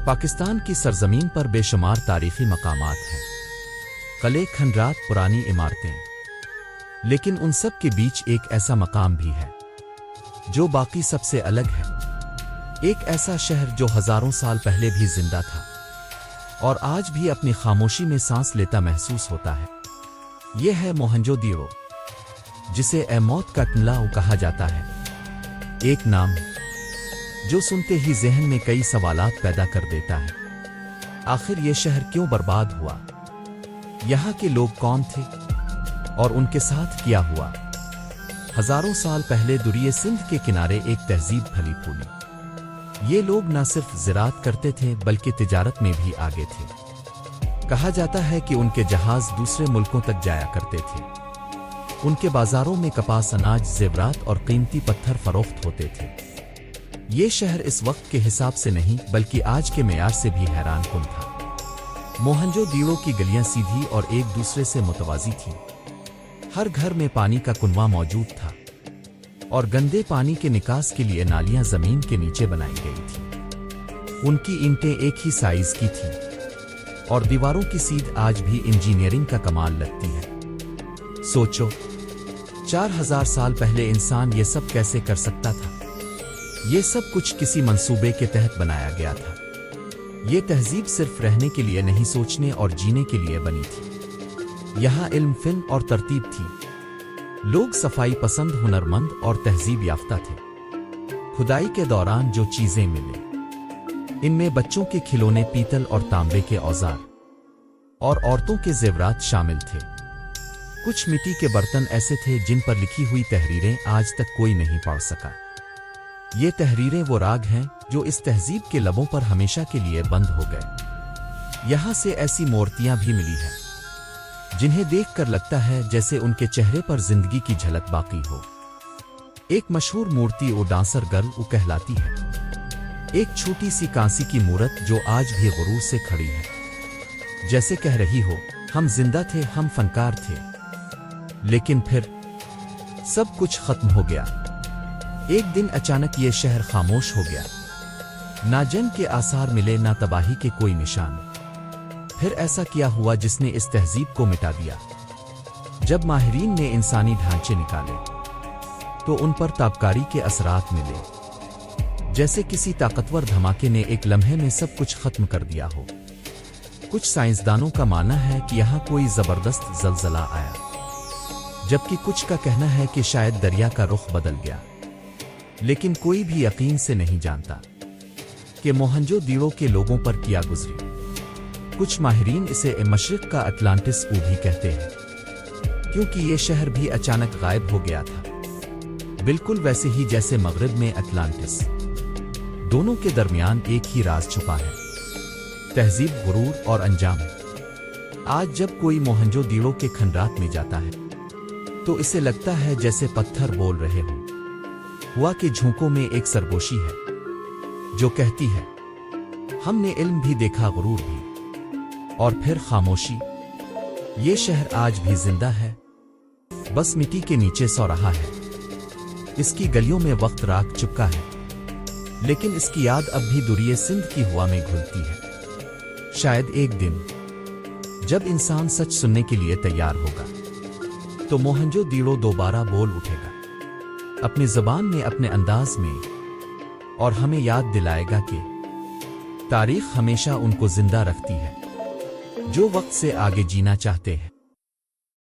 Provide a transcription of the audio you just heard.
پاکستان کی سرزمین پر بے شمار تاریخی مقامات ہیں، قلعے، کھنڈرات، پرانی عمارتیں، لیکن ان سب کے بیچ ایک ایسا مقام بھی ہے جو باقی سب سے الگ ہے، ایک ایسا شہر جو ہزاروں سال پہلے بھی زندہ تھا اور آج بھی اپنی خاموشی میں سانس لیتا محسوس ہوتا ہے۔ یہ ہے موہنجو دیڑو، جسے اے موت کا ٹنلاؤ کہا جاتا ہے، ایک نام جو سنتے ہی ذہن میں کئی سوالات پیدا کر دیتا ہے۔ آخر یہ شہر کیوں برباد ہوا؟ یہاں کے لوگ کون تھے اور ان کے ساتھ کیا ہوا؟ ہزاروں سال پہلے دریائے سندھ کے کنارے ایک تہذیب پھلی پھولی۔ یہ لوگ نہ صرف زراعت کرتے تھے بلکہ تجارت میں بھی آگے تھے۔ کہا جاتا ہے کہ ان کے جہاز دوسرے ملکوں تک جایا کرتے تھے۔ ان کے بازاروں میں کپاس، اناج، زیورات اور قیمتی پتھر فروخت ہوتے تھے۔ یہ شہر اس وقت کے حساب سے نہیں بلکہ آج کے معیار سے بھی حیران کن تھا۔ موہنجو دیڑو کی گلیاں سیدھی اور ایک دوسرے سے متوازی تھیں۔ ہر گھر میں پانی کا کنواں موجود تھا اور گندے پانی کے نکاس کے لیے نالیاں زمین کے نیچے بنائی گئی تھیں۔ ان کی اینٹیں ایک ہی سائز کی تھیں اور دیواروں کی سیدھ آج بھی انجینئرنگ کا کمال لگتی ہے۔ سوچو، 4000 سال پہلے انسان یہ سب کیسے کر سکتا تھا؟ یہ سب کچھ کسی منصوبے کے تحت بنایا گیا تھا۔ یہ تہذیب صرف رہنے کے لیے نہیں، سوچنے اور جینے کے لیے بنی تھی۔ یہاں علم، فن اور ترتیب تھی۔ لوگ صفائی پسند، ہنرمند اور تہذیب یافتہ تھے۔ کھدائی کے دوران جو چیزیں ملیں، ان میں بچوں کے کھلونے، پیتل اور تانبے کے اوزار اور عورتوں کے زیورات شامل تھے۔ کچھ مٹی کے برتن ایسے تھے جن پر لکھی ہوئی تحریریں آج تک کوئی نہیں پڑھ سکا۔ یہ تحریریں وہ راگ ہیں جو اس تہذیب کے لبوں پر ہمیشہ کے لیے بند ہو گئے۔ یہاں سے ایسی مورتیاں بھی ملی ہیں جنہیں دیکھ کر لگتا ہے جیسے ان کے چہرے پر زندگی کی جھلک باقی ہو۔ ایک مشہور مورتی او ڈانسر گرل او کہلاتی ہے، ایک چھوٹی سی کانسی کی مورت جو آج بھی غرور سے کھڑی ہے، جیسے کہہ رہی ہو، ہم زندہ تھے، ہم فنکار تھے، لیکن پھر سب کچھ ختم ہو گیا۔ ایک دن اچانک یہ شہر خاموش ہو گیا، نہ جنگ کے آثار ملے، نہ تباہی کے کوئی نشان۔ پھر ایسا کیا ہوا جس نے اس تہذیب کو مٹا دیا؟ جب ماہرین نے انسانی ڈھانچے نکالے تو ان پر تابکاری کے اثرات ملے، جیسے کسی طاقتور دھماکے نے ایک لمحے میں سب کچھ ختم کر دیا ہو۔ کچھ سائنسدانوں کا ماننا ہے کہ یہاں کوئی زبردست زلزلہ آیا، جبکہ کچھ کا کہنا ہے کہ شاید دریا کا رخ بدل گیا، لیکن کوئی بھی یقین سے نہیں جانتا کہ موہنجو دیڑو کے لوگوں پر کیا گزری۔ کچھ ماہرین اسے مشرق کا اٹلانٹس او بھی کہتے ہیں، کیونکہ یہ شہر بھی اچانک غائب ہو گیا تھا، بالکل ویسے ہی جیسے مغرب میں اٹلانٹس۔ دونوں کے درمیان ایک ہی راز چھپا ہے، تہذیب، غرور اور انجام۔ آج جب کوئی موہنجو دیڑو کے کھنڈرات میں جاتا ہے تو اسے لگتا ہے جیسے پتھر بول رہے ہوں۔ ہوا کہ جھونکوں میں ایک سرگوشی ہے جو کہتی ہے، ہم نے علم بھی دیکھا، غرور بھی، اور پھر خاموشی۔ یہ شہر آج بھی زندہ ہے، بس مٹی کے نیچے سو رہا ہے۔ اس کی گلیوں میں وقت راکھ چپکا ہے، لیکن اس کی یاد اب بھی دریائے سندھ کی ہوا میں گھلتی ہے۔ شاید ایک دن جب انسان سچ سننے کے لیے تیار ہوگا تو موہنجو دیڑو دوبارہ بول اٹھے گا، اپنی زبان میں، اپنے انداز میں، اور ہمیں یاد دلائے گا کہ تاریخ ہمیشہ ان کو زندہ رکھتی ہے جو وقت سے آگے جینا چاہتے ہیں۔